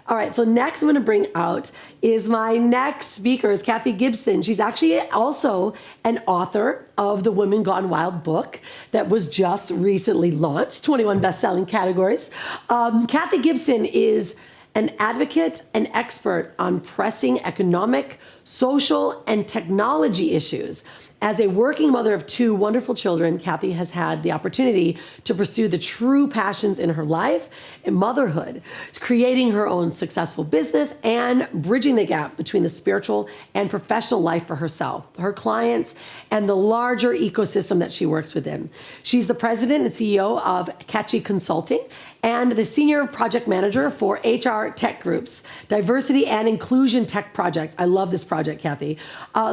All right, so next I'm going to bring out is my next speaker is Kathy Gibson. She's actually also an author of the Women Gone Wild book that was just recently launched, 21 best-selling categories. Kathy Gibson is an advocate and expert on pressing economic, social, and technology issues. As a working mother of two wonderful children, Kathy has had the opportunity to pursue the true passions in her life and motherhood, creating her own successful business and bridging the gap between the spiritual and professional life for herself, her clients, and the larger ecosystem that she works within. She's the president and CEO of Catchy Consulting and the senior project manager for HR Tech Group's Diversity and Inclusion Tech Project. I love this project, Kathy.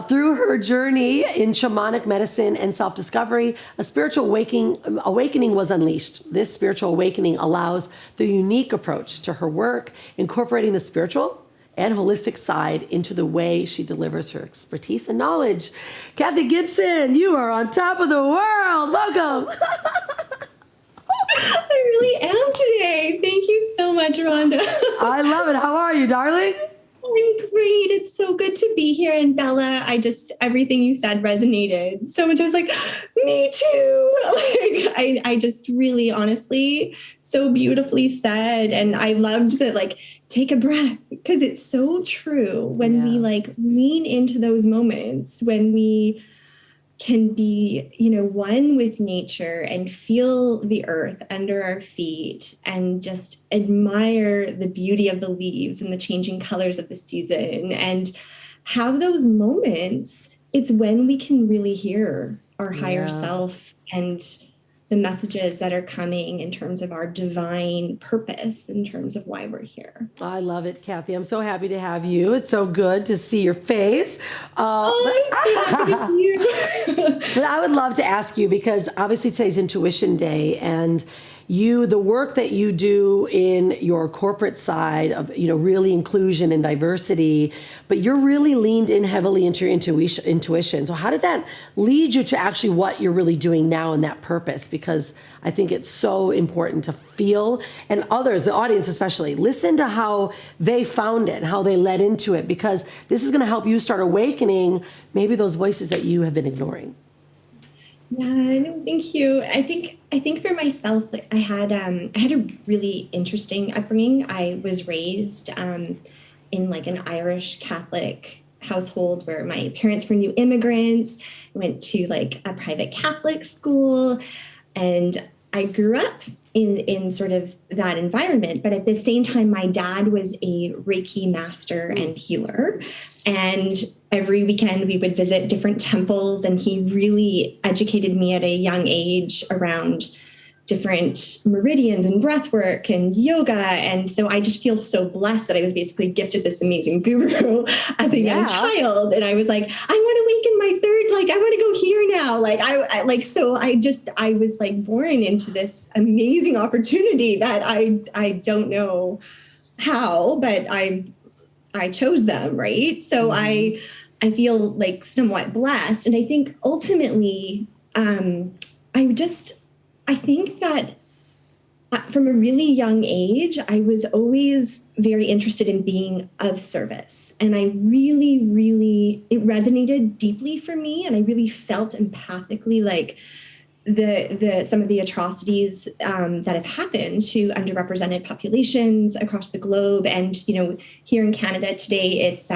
Through her journey in shamanic medicine and self-discovery, a spiritual awakening was unleashed. This spiritual awakening allows the unique approach to her work, incorporating the spiritual and holistic side into the way she delivers her expertise and knowledge. Kathy Gibson, you are on top of the world. Welcome. I really am today. Thank you so much, Rhonda. I love it. How are you, darling? I'm great. It's so good to be here. And Bella, everything you said resonated so much. I was like, me too. I just really, honestly, so beautifully said. And I loved that, take a breath, because it's so true when we lean into those moments, when we can be, one with nature and feel the earth under our feet and just admire the beauty of the leaves and the changing colors of the season and have those moments. It's when we can really hear our higher self and the messages that are coming in terms of our divine purpose, in terms of why we're here. I love it, Kathy. I'm so happy to have you. It's so good to see your face. But I would love to ask you, because obviously today's Intuition Day, and the work that you do in your corporate side of, really inclusion and diversity, but you're really leaned in heavily into your intuition. So how did that lead you to actually what you're really doing now in that purpose? Because I think it's so important to feel, and others, the audience especially, listen to how they found it, how they led into it, because this is going to help you start awakening maybe those voices that you have been ignoring. Yeah, no, thank you. I think for myself, I had a really interesting upbringing. I was raised in an Irish Catholic household where my parents were new immigrants. I went to a private Catholic school, and I grew up in sort of that environment. But at the same time, my dad was a Reiki master and healer. And every weekend we would visit different temples, and he really educated me at a young age around different meridians and breath work and yoga. And so I just feel so blessed that I was basically gifted this amazing guru as a young child. And I was like, I want to awaken my third, I want to go here now. I was born into this amazing opportunity that I don't know how, but I chose them, right? So I feel somewhat blessed. And I think ultimately, I think that from a really young age, I was always very interested in being of service. And I really, it resonated deeply for me. And I really felt empathically some of the atrocities that have happened to underrepresented populations across the globe. And, here in Canada today, it's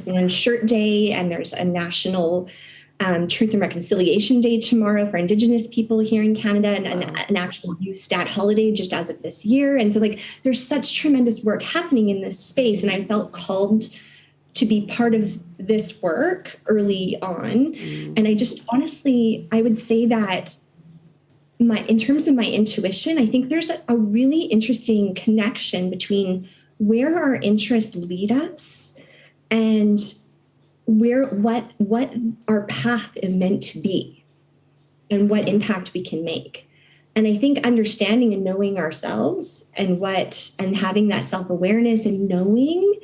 Orange Shirt Day, and there's a national Truth and Reconciliation Day tomorrow for Indigenous people here in Canada, and an actual youth stat holiday just as of this year. And so there's such tremendous work happening in this space. And I felt called to be part of this work early on. And I just honestly, I would say that in terms of my intuition, I think there's a really interesting connection between where our interests lead us and what our path is meant to be and what impact we can make. And I think understanding and knowing ourselves and having that self-awareness and knowing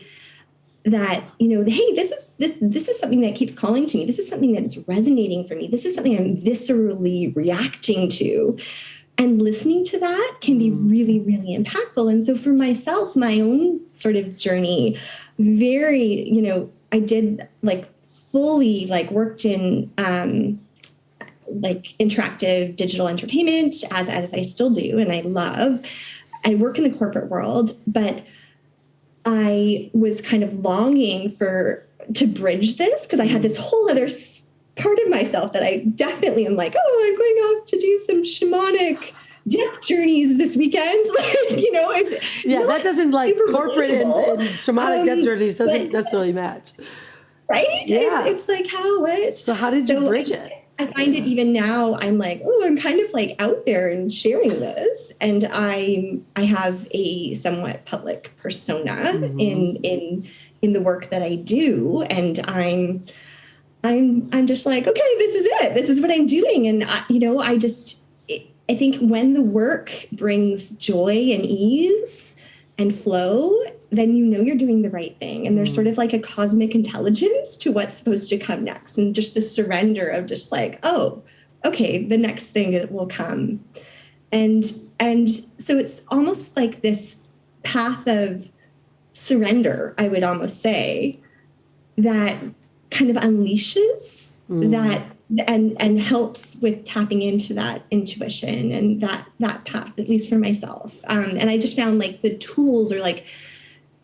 that, hey, this is something that keeps calling to me. This is something that's resonating for me. This is something I'm viscerally reacting to. And listening to that can be really, really impactful. And so for myself, my own sort of journey. Very, I did like fully like worked in like interactive digital entertainment as I still do and I love. I work in the corporate world, but I was kind of longing to bridge this because I had this whole other part of myself that I definitely am like, oh, I'm going off to do some shamanic death journeys this weekend. That doesn't like corporate and shamanic death journeys doesn't necessarily match. Right? Yeah. It's like what? So how did you bridge it? I find it even now, I'm like, oh, I'm kind of like out there and sharing this. And I have a somewhat public persona in the work that I do. And I'm just like, okay, this is it. This is what I'm doing. And I think when the work brings joy and ease and flow, then you're doing the right thing. And there's sort of like a cosmic intelligence to what's supposed to come next. And just the surrender of just like, oh, okay, the next thing that will come. And so it's almost like this path of surrender, I would almost say, that kind of unleashes that and helps with tapping into that intuition and that path, at least for myself. And I just found like the tools or like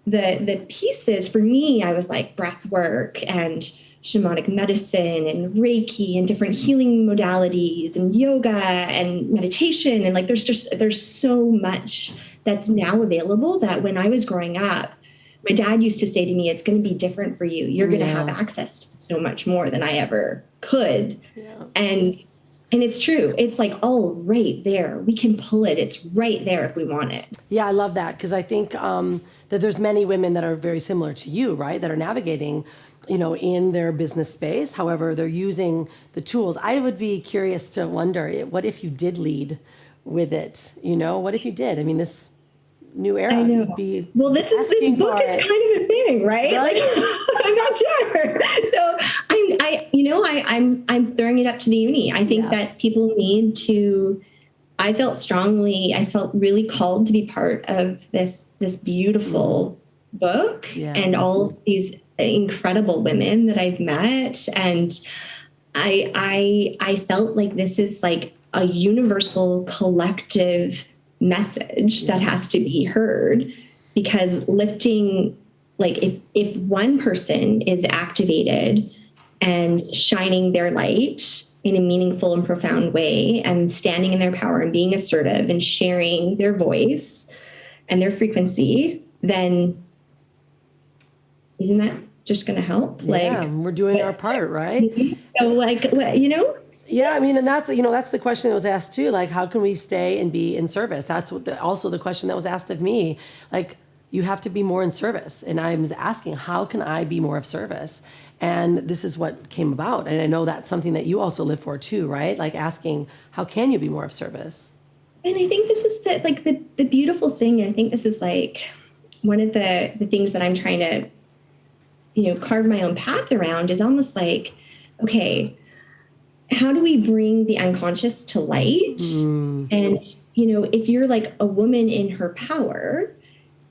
the pieces for me, I was like breath work and shamanic medicine and Reiki and different healing modalities and yoga and meditation. And like, there's so much that's now available that when I was growing up, my dad used to say to me, it's going to be different for you. You're going to have access to so much more than I ever could. Yeah. And it's true. It's like, all right there. We can pull it. It's right there if we want it. Yeah, I love that because I think that there's many women that are very similar to you, right? That are navigating, in their business space. However, they're using the tools. I would be curious to wonder, what if you did lead with it? What if you did? I mean, this new era. I know. This book is kind of a thing, right? Like, I'm not sure. So I'm throwing it up to the uni. I think that people need to. I felt really called to be part of this beautiful book and all of these incredible women that I've met, and I felt like this is like a universal collective message that has to be heard, because lifting, like if one person is activated and shining their light in a meaningful and profound way and standing in their power and being assertive and sharing their voice and their frequency, then isn't that just going to help? Yeah, we're doing our part, right? So like, Yeah, I mean, and that's the question that was asked too. Like, how can we stay and be in service? That's also the question that was asked of me. Like, you have to be more in service. And I was asking, how can I be more of service? And this is what came about. And I know that's something that you also live for too, right? Like asking, how can you be more of service? And I think this is the beautiful thing. I think this is like one of the things that I'm trying to, carve my own path around is almost like, okay, how do we bring the unconscious to light? And, if you're like a woman in her power,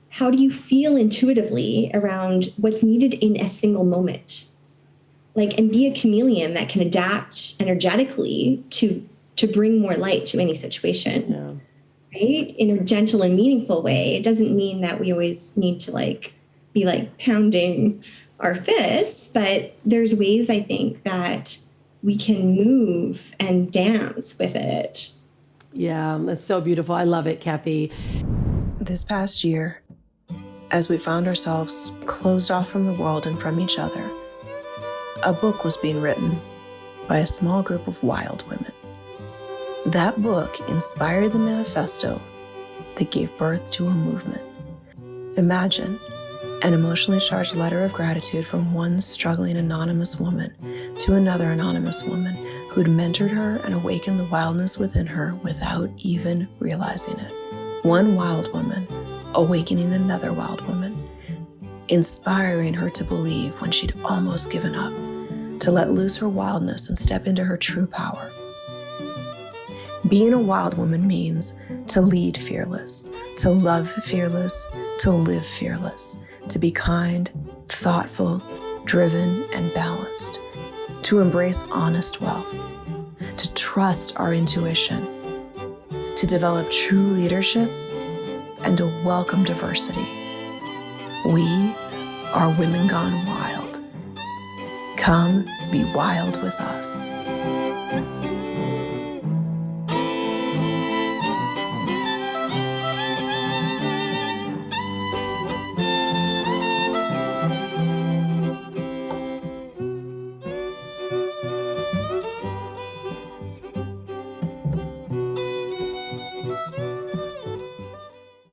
how do you feel intuitively around what's needed in a single moment? Like, and be a chameleon that can adapt energetically to bring more light to any situation, right? In a gentle and meaningful way. It doesn't mean that we always need to like be like pounding our fists, but there's ways I think that we can move and dance with it. Yeah, that's so beautiful. I love it, Kathy. This past year, as we found ourselves closed off from the world and from each other, a book was being written by a small group of wild women. That book inspired the manifesto that gave birth to a movement. Imagine an emotionally charged letter of gratitude from one struggling anonymous woman to another anonymous woman who'd mentored her and awakened the wildness within her without even realizing it. One wild woman awakening another wild woman, inspiring her to believe when she'd almost given up, to let loose her wildness and step into her true power. Being a wild woman means to lead fearless, to love fearless, to live fearless, to be kind, thoughtful, driven, and balanced, to embrace honest wealth, to trust our intuition, to develop true leadership, and to welcome diversity. We are Women Gone Wild. Come be wild with us.